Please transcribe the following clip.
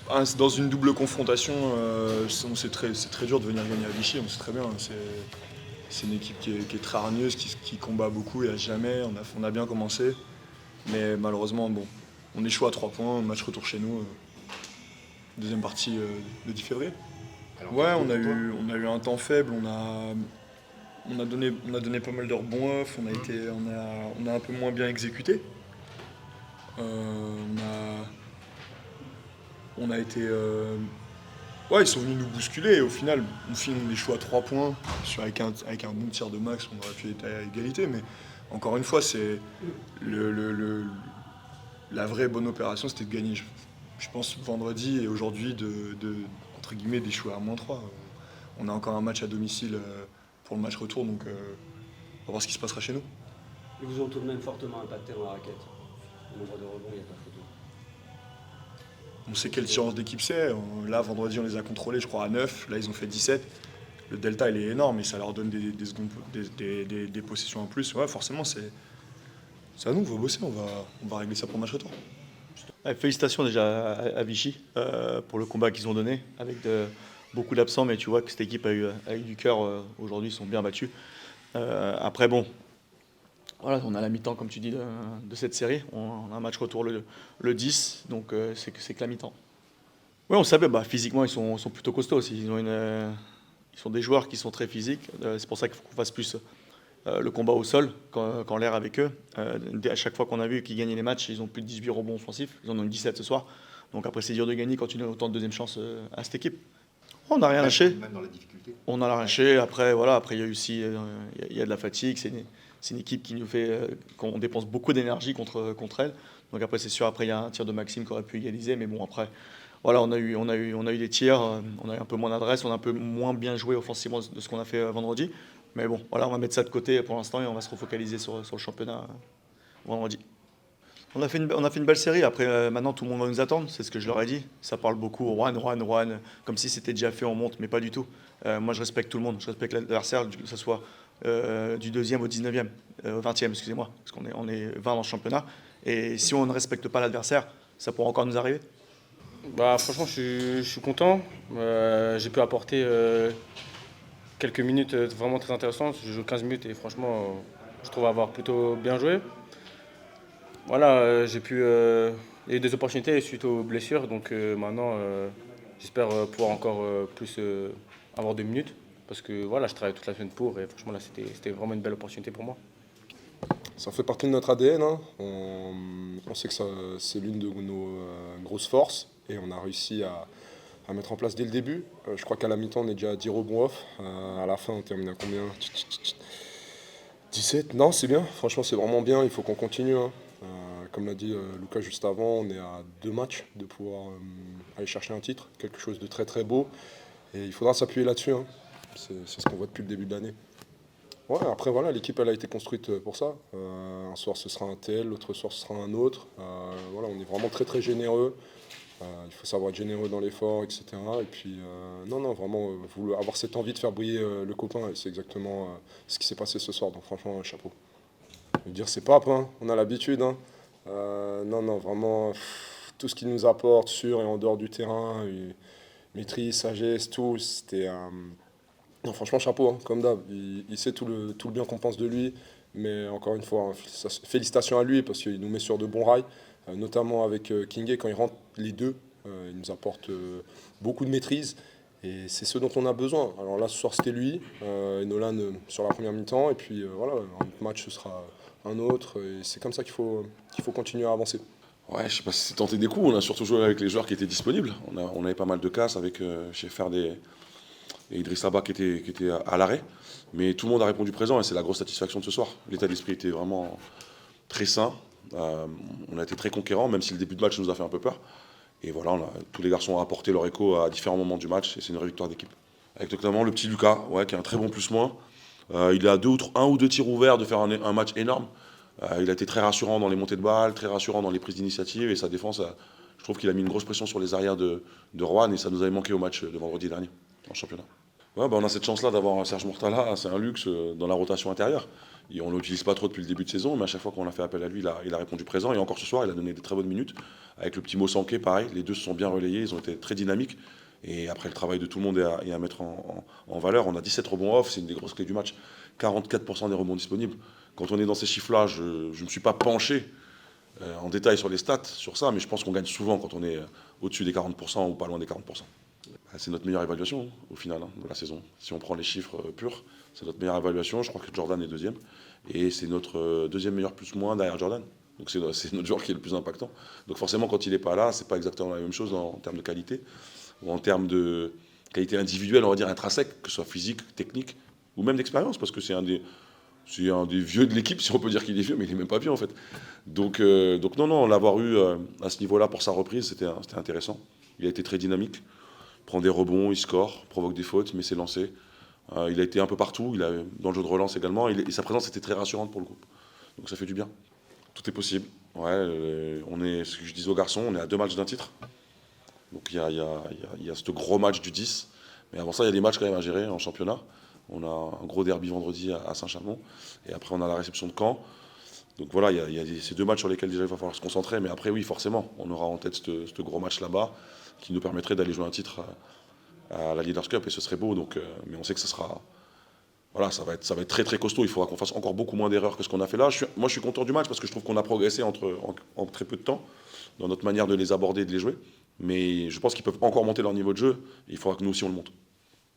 C'est dans une double confrontation, c'est très dur de venir gagner à Vichy, on sait très bien. C'est une équipe qui est très hargneuse, qui combat beaucoup et à jamais. On a bien commencé, mais malheureusement, bon, on échoue à 3 points, match retour chez nous, deuxième partie le 10 février. Alors, Ouais, pour toi? on a eu un temps faible, on a donné pas mal de rebonds off, on a un peu moins bien exécuté. On a été. Ouais, ils sont venus nous bousculer et au final, on échoue à 3 points. Avec un bon tir de max, on aurait pu être à égalité, mais encore une fois, c'est le, le- le- la vraie bonne opération, c'était de gagner, je pense, vendredi et aujourd'hui, entre guillemets, d'échouer à -3. On a encore un match à domicile pour le match retour, donc on va voir ce qui se passera chez nous. Ils vous ont tout de même fortement impacté dans la raquette. Au nombre de rebonds, il n'y a pas photo. On sait quelle différence d'équipe c'est. Là, vendredi, on les a contrôlés, je crois, à 9. Là, ils ont fait 17. Le delta, il est énorme et ça leur donne des secondes, des possessions en plus. Ouais, forcément, c'est à nous, il faut bosser. On va régler ça pour le match retour. Ouais, félicitations déjà à Vichy pour le combat qu'ils ont donné, avec beaucoup d'absents, mais tu vois que cette équipe a eu du cœur aujourd'hui, ils sont bien battus. Après, bon, voilà, on a la mi-temps, comme tu dis, de cette série. On a un match retour le 10, donc c'est que la mi-temps. Oui, on savait, bah, physiquement, ils sont plutôt costauds aussi. Ils sont des joueurs qui sont très physiques. C'est pour ça qu'il faut qu'on fasse plus le combat au sol quand l'air avec eux. À chaque fois qu'on a vu qu'ils gagnaient les matchs, ils ont plus de 18 rebonds offensifs. Ils en ont eu 17 ce soir. Donc après, c'est dur de gagner quand tu donnes autant de deuxième chance à cette équipe. On n'a rien lâché. Même dans la difficulté. On a lâché. Après, voilà, après il y a eu aussi il y a de la fatigue. C'est une équipe qui nous fait qu'on dépense beaucoup d'énergie contre elle. Donc après, c'est sûr, après il y a un tir de Maxime qui aurait pu égaliser, mais bon après, voilà, on a eu des tirs, on a eu un peu moins d'adresse, on a un peu moins bien joué offensivement de ce qu'on a fait vendredi. Mais bon, voilà, on va mettre ça de côté pour l'instant et on va se refocaliser sur le championnat vendredi. On a fait une belle série. Après, maintenant, tout le monde va nous attendre. C'est ce que je leur ai dit. Ça parle beaucoup. Juan, Juan, Juan. Comme si c'était déjà fait, on monte, mais pas du tout. Moi, je respecte tout le monde. Je respecte l'adversaire, que ce soit du deuxième au 19e, au 20e, excusez-moi. Parce qu'on est 20 dans le championnat. Et si on ne respecte pas l'adversaire, ça pourra encore nous arriver. Bah, franchement, je suis content. J'ai pu apporter quelques minutes vraiment très intéressantes. J'ai joué 15 minutes et franchement, je trouve avoir plutôt bien joué. Voilà, il y a eu des opportunités suite aux blessures, donc maintenant, j'espère pouvoir encore plus avoir 2 minutes. Parce que voilà, je travaille toute la semaine pour et franchement, là, c'était vraiment une belle opportunité pour moi. Ça fait partie de notre ADN, hein. On sait que c'est l'une de nos grosses forces et on a réussi à mettre en place dès le début. Je crois qu'à la mi-temps, on est déjà à 10 rebonds off. À la fin, on termine à combien? 17? Non, c'est bien. Franchement, c'est vraiment bien. Il faut qu'on continue, hein. Comme l'a dit Lucas juste avant, on est à 2 matchs de pouvoir aller chercher un titre, quelque chose de très très beau. Et il faudra s'appuyer là-dessus, hein. C'est ce qu'on voit depuis le début de l'année. Ouais, après voilà, l'équipe elle a été construite pour ça. Un soir ce sera un tel, l'autre soir ce sera un autre. Voilà, on est vraiment très très généreux. Il faut savoir être généreux dans l'effort, etc. Et puis non, non, vraiment avoir cette envie de faire briller le copain, et c'est exactement ce qui s'est passé ce soir. Donc franchement, chapeau. Je veux dire, c'est pas hein, on a l'habitude. Hein. Non, non, vraiment tout ce qu'il nous apporte sur et en dehors du terrain, maîtrise, sagesse, tout, c'était non, franchement, chapeau, hein, comme d'hab. Il sait tout le bien qu'on pense de lui. Mais encore une fois, hein, félicitations à lui parce qu'il nous met sur de bons rails, notamment avec Kingé quand il rentre les deux. Il nous apporte beaucoup de maîtrise et c'est ce dont on a besoin. Alors là, ce soir, c'était lui et Nolan sur la première mi-temps. Et puis voilà, un autre match, ce sera un autre. Et c'est comme ça qu'il faut continuer à avancer. Ouais, je sais pas si c'est tenté des coups. On a surtout joué avec les joueurs qui étaient disponibles. On avait pas mal de casses avec chez Ferd et Idriss Abba qui était à l'arrêt. Mais tout le monde a répondu présent et c'est la grosse satisfaction de ce soir. L'état d'esprit était vraiment très sain. On a été très conquérants, même si le début de match nous a fait un peu peur. Et voilà, tous les garçons ont apporté leur écho à différents moments du match et c'est une vraie victoire d'équipe. Avec notamment le petit Lucas, ouais, qui a un très bon plus-moins. Il a un ou deux tirs ouverts de faire un match énorme. Il a été très rassurant dans les montées de balles, très rassurant dans les prises d'initiative et sa défense, je trouve qu'il a mis une grosse pression sur les arrières de Rouen et ça nous avait manqué au match de vendredi dernier en championnat. Ouais, bah on a cette chance-là d'avoir Serge Mortala, c'est un luxe dans la rotation intérieure. Et on ne l'utilise pas trop depuis le début de saison, mais à chaque fois qu'on a fait appel à lui, il a répondu présent. Et encore ce soir, il a donné des très bonnes minutes. Avec le petit mot Sanké, pareil, les deux se sont bien relayés, ils ont été très dynamiques. Et après, le travail de tout le monde est à mettre en valeur. On a 17 rebonds off, c'est une des grosses clés du match. 44% des rebonds disponibles. Quand on est dans ces chiffres-là, je ne me suis pas penché en détail sur les stats, sur ça, mais je pense qu'on gagne souvent quand on est au-dessus des 40% ou pas loin des 40%. C'est notre meilleure évaluation au final de la saison. Si on prend les chiffres purs, c'est notre meilleure évaluation. Je crois que Jordan est deuxième. Et c'est notre deuxième meilleur plus-moins derrière Jordan. Donc c'est notre joueur qui est le plus impactant. Donc forcément, quand il n'est pas là, c'est pas exactement la même chose en termes de qualité ou en termes de qualité individuelle, on va dire intrinsèque, que ce soit physique, technique ou même d'expérience, parce que c'est un des vieux de l'équipe, si on peut dire qu'il est vieux, mais il n'est même pas vieux en fait. Donc non, l'avoir eu à ce niveau-là pour sa reprise, c'était intéressant. Il a été très dynamique, il prend des rebonds, il score, provoque des fautes, mais c'est lancé. Il a été un peu partout, dans le jeu de relance également, et sa présence était très rassurante pour le groupe. Donc ça fait du bien. Tout est possible. Ouais, on est, ce que je disais aux garçons, on est à 2 matchs d'un titre. Donc il y a ce gros match du 10. Mais avant ça, il y a des matchs quand même à gérer en championnat. On a un gros derby vendredi à Saint-Chamond. Et après, on a la réception de Caen. Donc voilà, il y a ces 2 matchs sur lesquels déjà il va falloir se concentrer. Mais après, oui, forcément, on aura en tête ce gros match là-bas qui nous permettrait d'aller jouer un titre à la Leaders Cup. Et ce serait beau. Donc, mais on sait que ça sera... Voilà, ça va être très très costaud. Il faudra qu'on fasse encore beaucoup moins d'erreurs que ce qu'on a fait là. Moi, je suis content du match parce que je trouve qu'on a progressé en très peu de temps dans notre manière de les aborder et de les jouer. Mais je pense qu'ils peuvent encore monter leur niveau de jeu. Et il faudra que nous aussi on le monte.